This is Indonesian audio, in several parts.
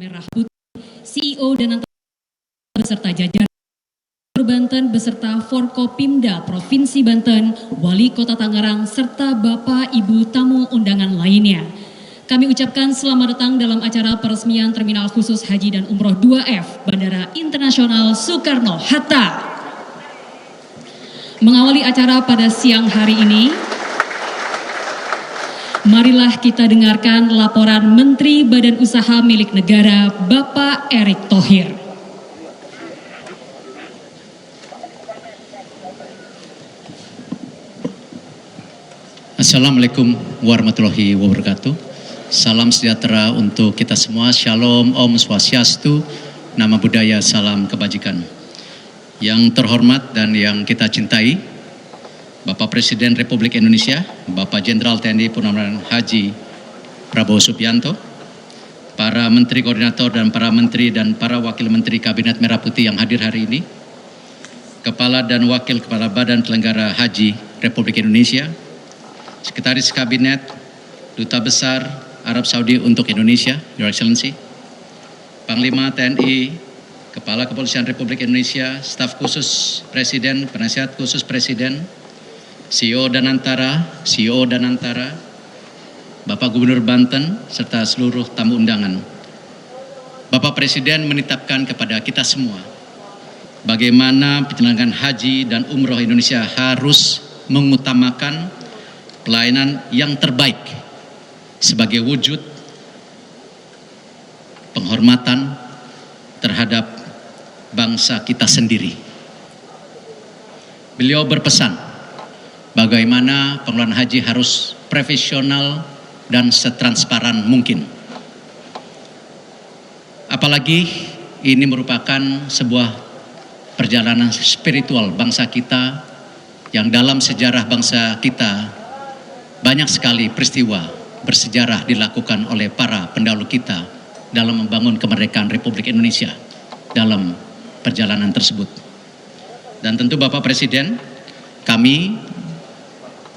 Merah Putih, CEO dan beserta jajaran Banten beserta Forkopimda Provinsi Banten, Wali Kota Tangerang, serta Bapak Ibu tamu undangan lainnya. Kami ucapkan selamat datang dalam acara peresmian Terminal Khusus Haji dan Umroh 2F Bandara Internasional Soekarno-Hatta. Mengawali acara pada siang hari ini, marilah kita dengarkan laporan Menteri Badan Usaha Milik Negara, Bapak Erick Thohir. Assalamualaikum warahmatullahi wabarakatuh. Salam sejahtera untuk kita semua. Shalom, Om Swastiastu, Nama Budaya, salam kebajikan. Yang terhormat dan yang kita cintai, Bapak Presiden Republik Indonesia, Bapak Jenderal TNI Purnawirawan Haji Prabowo Subianto, para Menteri Koordinator dan para Menteri dan para Wakil Menteri Kabinet Merah Putih yang hadir hari ini, Kepala dan Wakil Kepala Badan Penyelenggara Haji Republik Indonesia, Sekretaris Kabinet, Duta Besar Arab Saudi untuk Indonesia, Your Excellency, Panglima TNI, Kepala Kepolisian Republik Indonesia, Staf Khusus Presiden, Penasihat Khusus Presiden, CEO Danantara, Bapak Gubernur Banten, serta seluruh tamu undangan. Bapak Presiden menitipkan kepada kita semua bagaimana penyelenggaraan haji dan umroh Indonesia harus mengutamakan pelayanan yang terbaik sebagai wujud penghormatan terhadap bangsa kita sendiri. Beliau berpesan bagaimana pengelolaan haji harus profesional dan setransparan mungkin. Apalagi ini merupakan sebuah perjalanan spiritual bangsa kita yang dalam sejarah bangsa kita banyak sekali peristiwa bersejarah dilakukan oleh para pendahulu kita dalam membangun kemerdekaan Republik Indonesia dalam perjalanan tersebut. Dan tentu Bapak Presiden, kami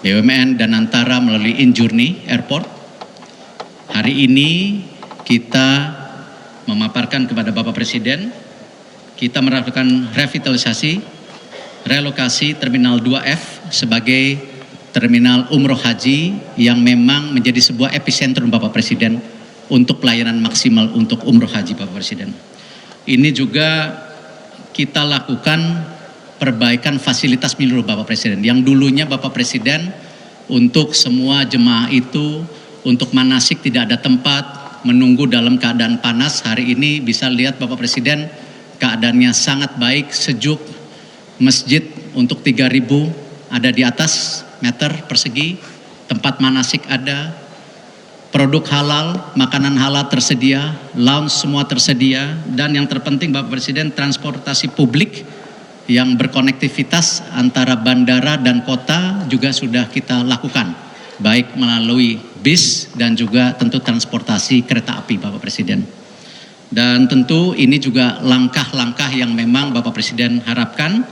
BUMN Danantara melalui Injourney Airport, hari ini kita memaparkan kepada Bapak Presiden, kita melakukan revitalisasi, relokasi Terminal 2F sebagai Terminal Umroh Haji yang memang menjadi sebuah epicentrum Bapak Presiden untuk pelayanan maksimal untuk Umroh Haji Bapak Presiden. Ini juga kita lakukan perbaikan fasilitas menyeluruh Bapak Presiden. Yang dulunya Bapak Presiden untuk semua jemaah itu untuk manasik tidak ada tempat, menunggu dalam keadaan panas. Hari ini bisa lihat Bapak Presiden keadaannya sangat baik, sejuk. Masjid untuk 3.000 ada di atas meter persegi, tempat manasik ada, produk halal, makanan halal tersedia, lounge semua tersedia, dan yang terpenting Bapak Presiden, transportasi publik yang berkonektivitas antara bandara dan kota juga sudah kita lakukan, baik melalui bis dan juga tentu transportasi kereta api Bapak Presiden. Dan tentu ini juga langkah-langkah yang memang Bapak Presiden harapkan.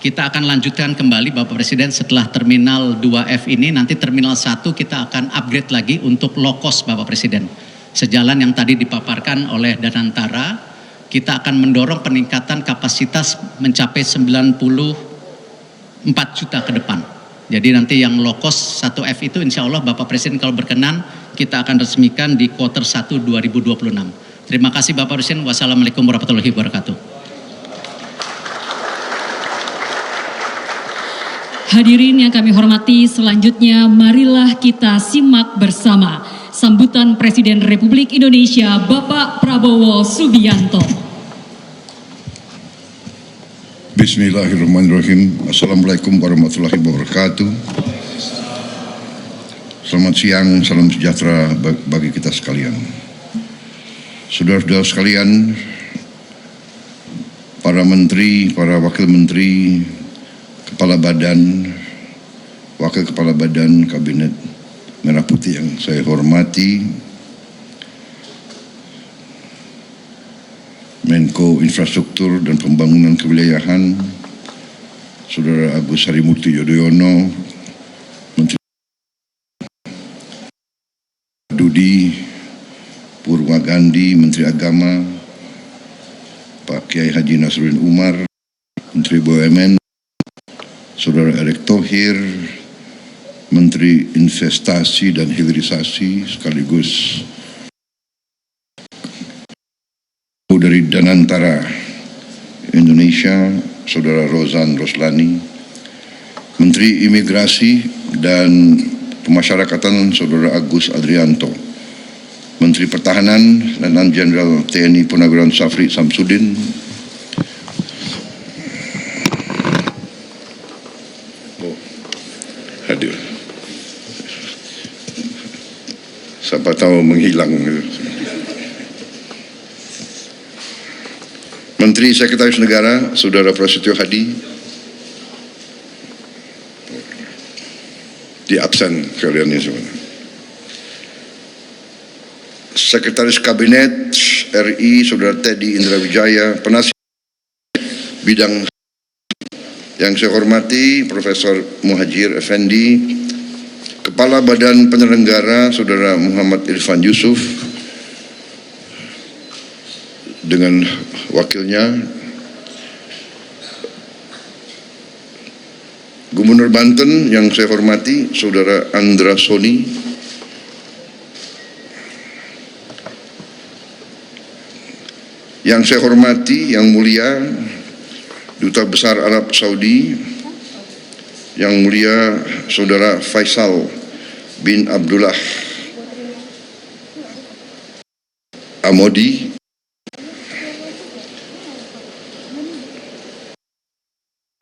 Kita akan lanjutkan kembali Bapak Presiden setelah Terminal 2F ini, nanti Terminal 1 kita akan upgrade lagi untuk low cost Bapak Presiden. Sejalan yang tadi dipaparkan oleh Danantara, kita akan mendorong peningkatan kapasitas mencapai 94 juta ke depan. Jadi nanti yang low cost 1F itu insya Allah Bapak Presiden kalau berkenan kita akan resmikan di kuartal 1 2026. Terima kasih Bapak Presiden. Wassalamualaikum warahmatullahi wabarakatuh. Hadirin yang kami hormati, selanjutnya marilah kita simak bersama sambutan Presiden Republik Indonesia Bapak Prabowo Subianto. Bismillahirrahmanirrahim. Assalamualaikum warahmatullahi wabarakatuh. Selamat siang, salam sejahtera bagi kita sekalian. Saudara-saudara sekalian, para menteri, para wakil menteri, Kepala Badan, Wakil Kepala Badan Kabinet Merah Putih yang saya hormati, Menko Infrastruktur dan Pembangunan Kewilayahan, Saudara Agus Harimurti Yudhoyono, Menteri Dudi, Purwagandi, Menteri Agama, Pak Kiai Haji Nasruddin Umar, Menteri BUMN, Saudara Erick Thohir, Menteri Investasi dan Hilirisasi sekaligus dari Danantara Indonesia, Saudara Rozan Roslani, Menteri Imigrasi dan Pemasyarakatan, Saudara Agus Adrianto, Menteri Pertahanan, Letnan Jenderal TNI Purnawirawan Safri Samsudin, hadir. Siapa tahu menghilang. Menteri Sekretaris Negara, Saudara Prasetyo Hadi, di absen kalian ini semua. Sekretaris Kabinet RI, Saudara Teddy Indra Wijaya, penasihat bidang yang saya hormati, Profesor Muhajir Effendi, Kepala Badan Penyelenggara, Saudara Muhammad Irfan Yusuf, dengan wakilnya, Gubernur Banten yang saya hormati, Saudara Andra Soni, yang saya hormati, yang mulia, Duta Besar Arab Saudi, yang mulia Saudara Faisal bin Abdullah Amodi,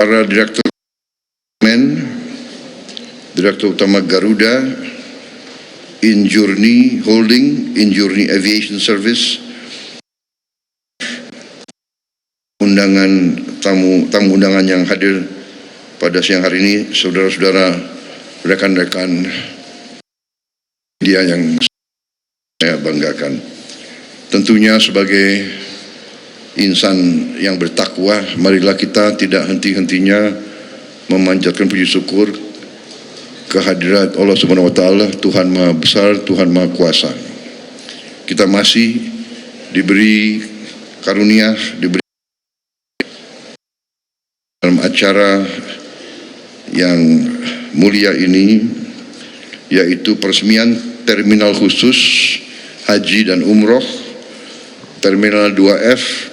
para Direktur Direktur Utama Garuda, Injourney Holding, Injourney Aviation Service, tamu undangan yang hadir pada siang hari ini, saudara-saudara, rekan-rekan media yang saya banggakan. Tentunya sebagai insan yang bertakwa, marilah kita tidak henti-hentinya memanjatkan puji syukur kehadirat Allah Subhanahu wa taala, Tuhan Maha Besar, Tuhan Maha Kuasa. Kita masih diberi karunia, diberi dalam acara yang mulia ini, yaitu peresmian terminal khusus haji dan umroh Terminal 2F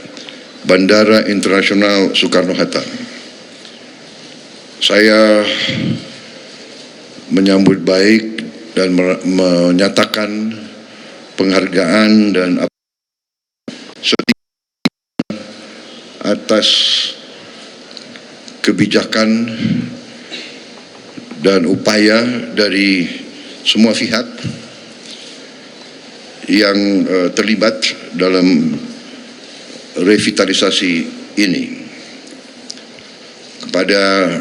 Bandara Internasional Soekarno-Hatta. Saya menyambut baik dan menyatakan penghargaan dan atas kebijakan dan upaya dari semua pihak yang terlibat dalam revitalisasi ini. Kepada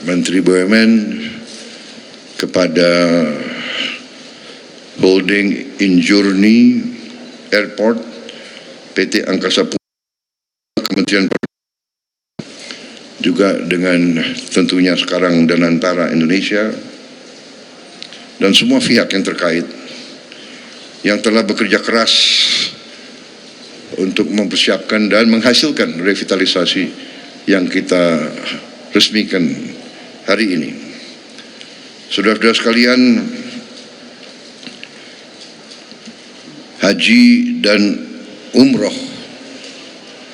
Menteri BUMN, kepada Holding Injourney Airport, PT Angkasa Pura, Kementerian Perhubungan, juga dengan tentunya sekarang Danantara Indonesia, dan semua pihak yang terkait yang telah bekerja keras untuk mempersiapkan dan menghasilkan revitalisasi yang kita resmikan hari ini. Saudara-saudara sekalian, haji dan umroh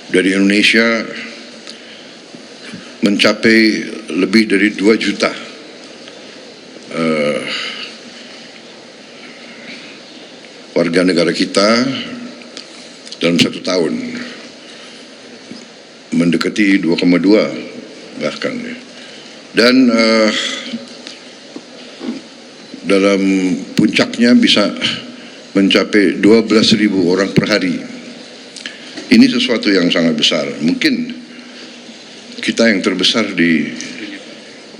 dari Indonesia mencapai lebih dari 2 juta warga negara kita dalam 1 tahun, mendekati 2,2 bahkan, dan dalam puncaknya bisa mencapai 12.000 orang per hari. Ini sesuatu yang sangat besar. Mungkin kita yang terbesar di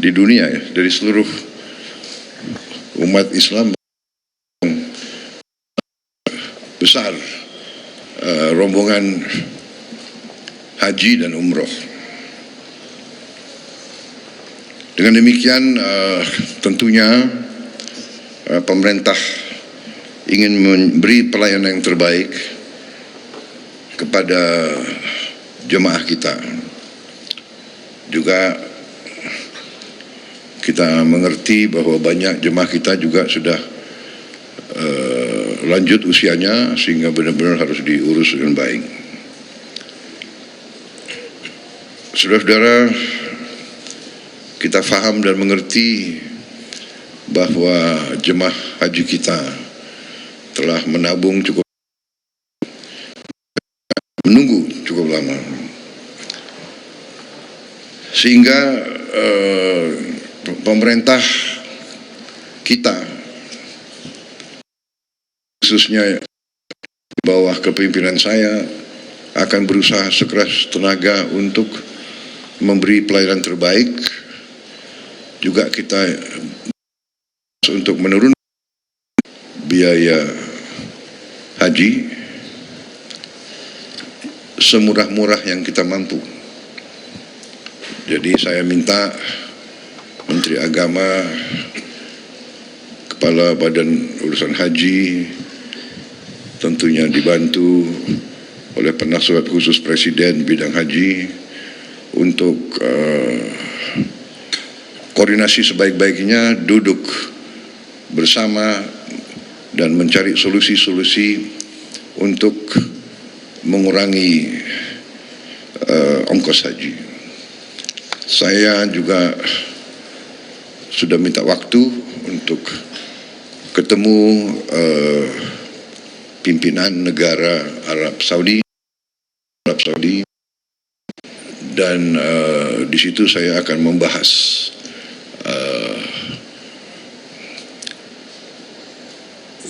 dunia ya, dari seluruh umat Islam besar rombongan haji dan umroh. Dengan demikian tentunya pemerintah ingin memberi pelayanan yang terbaik kepada jemaah kita. Juga kita mengerti bahwa banyak jemaah kita juga sudah lanjut usianya, sehingga benar-benar harus diurus dengan baik. Saudara-saudara, kita faham dan mengerti bahwa jemaah haji kita telah menabung cukup, menunggu cukup lama, sehingga pemerintah kita, khususnya di bawah kepemimpinan saya, akan berusaha sekeras tenaga untuk memberi pelayanan terbaik. Juga kita untuk menurunkan biaya haji semurah-murah yang kita mampu. Jadi saya minta Menteri Agama, Kepala Badan Urusan Haji, tentunya dibantu oleh Penasihat Khusus Presiden bidang haji, untuk koordinasi sebaik-baiknya, duduk bersama dan mencari solusi-solusi untuk mengurangi ongkos haji. Saya juga sudah minta waktu untuk ketemu pimpinan negara Arab Saudi, dan di situ saya akan membahas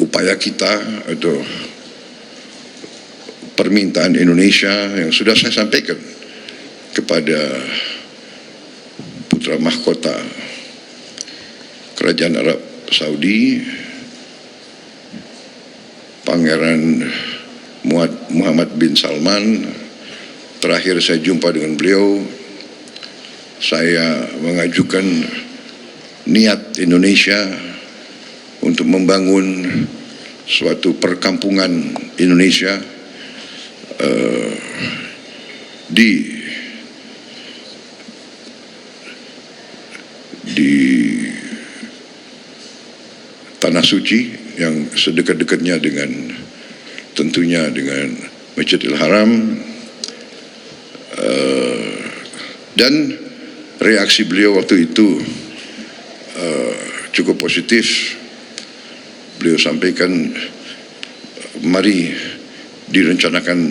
upaya kita atau permintaan Indonesia yang sudah saya sampaikan kepada putra mahkota Kerajaan Arab Saudi, Pangeran Muhammad bin Salman. Terakhir saya jumpa dengan beliau, saya mengajukan niat Indonesia untuk membangun suatu perkampungan Indonesia di Tanah Suci yang sedekat-dekatnya dengan, tentunya dengan Masjidil Haram. Dan reaksi beliau waktu itu cukup positif. Beliau sampaikan, mari direncanakan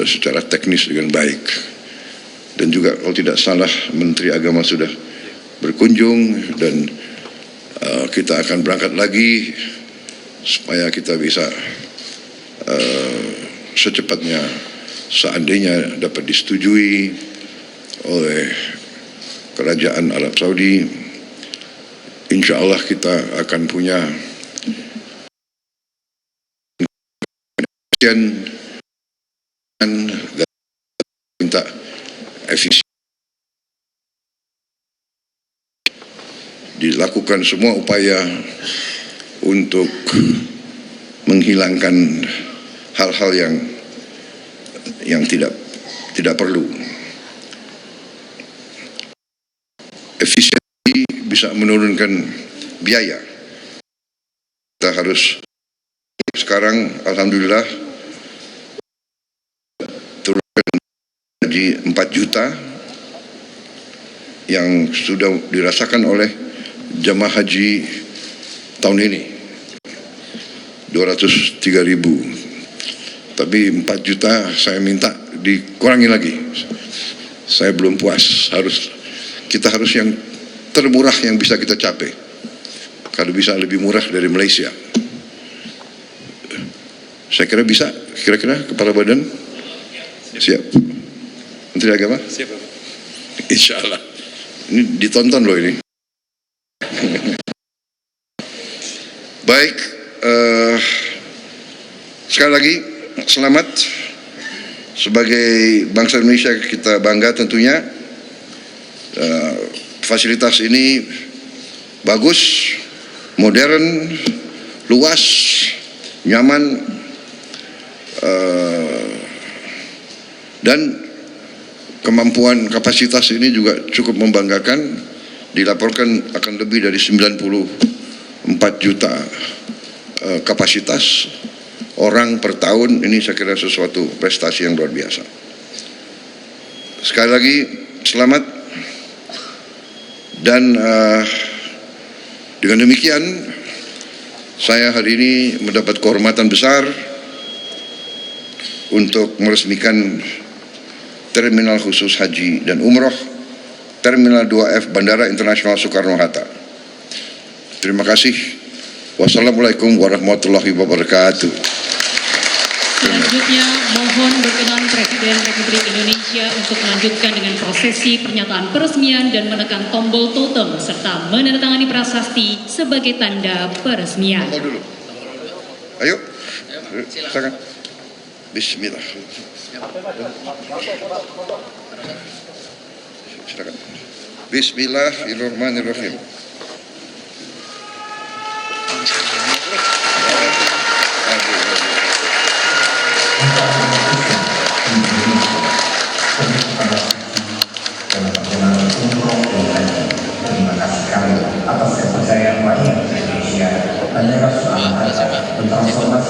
secara teknis dengan baik. Dan juga kalau tidak salah Menteri Agama sudah berkunjung, dan kita akan berangkat lagi supaya kita bisa secepatnya, seandainya dapat disetujui oleh Kerajaan Arab Saudi, insya Allah kita akan punya minta efisien, dilakukan semua upaya untuk menghilangkan hal-hal yang tidak perlu. Efisiensi bisa menurunkan biaya. Kita harus sekarang, alhamdulillah, turunkan haji 4 juta yang sudah dirasakan oleh jamaah haji tahun ini, 203.000. Tapi 4 juta saya minta dikurangi lagi. Saya belum puas, kita harus yang termurah yang bisa kita capai. Kalau bisa lebih murah dari Malaysia, saya kira bisa. Kira-kira Kepala Badan siap? Menteri Agama siap? Insya Allah. Ini ditonton loh ini. Baik, sekali lagi selamat. Sebagai bangsa Indonesia kita bangga tentunya. Fasilitas ini bagus, modern, luas, nyaman, dan kemampuan kapasitas ini juga cukup membanggakan. Dilaporkan akan lebih dari 94 juta kapasitas orang per tahun. Ini saya kira sesuatu prestasi yang luar biasa. Sekali lagi selamat, dan dengan demikian saya hari ini mendapat kehormatan besar untuk meresmikan Terminal Khusus Haji dan Umroh Terminal 2F Bandara Internasional Soekarno-Hatta. Terima kasih. Wassalamualaikum warahmatullahi wabarakatuh. Selanjutnya, mohon berkenan Presiden Republik Indonesia untuk melanjutkan dengan prosesi pernyataan peresmian dan menekan tombol totem serta menandatangani prasasti sebagai tanda peresmian. Tunggu dulu. Ayo, silakan. Bismillah. Silakan. Bismillahirrahmanirrahim.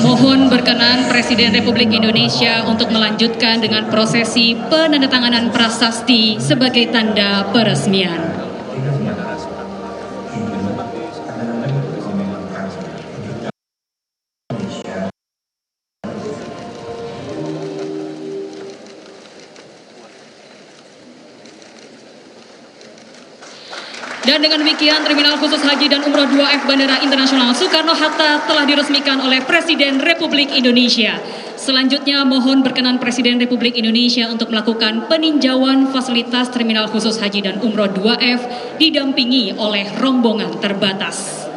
Mohon berkenan Presiden Republik Indonesia untuk melanjutkan dengan prosesi penandatanganan prasasti sebagai tanda peresmian. Dan dengan demikian Terminal Khusus Haji dan Umroh 2F Bandara Internasional Soekarno-Hatta telah diresmikan oleh Presiden Republik Indonesia. Selanjutnya mohon berkenan Presiden Republik Indonesia untuk melakukan peninjauan fasilitas Terminal Khusus Haji dan Umroh 2F didampingi oleh rombongan terbatas.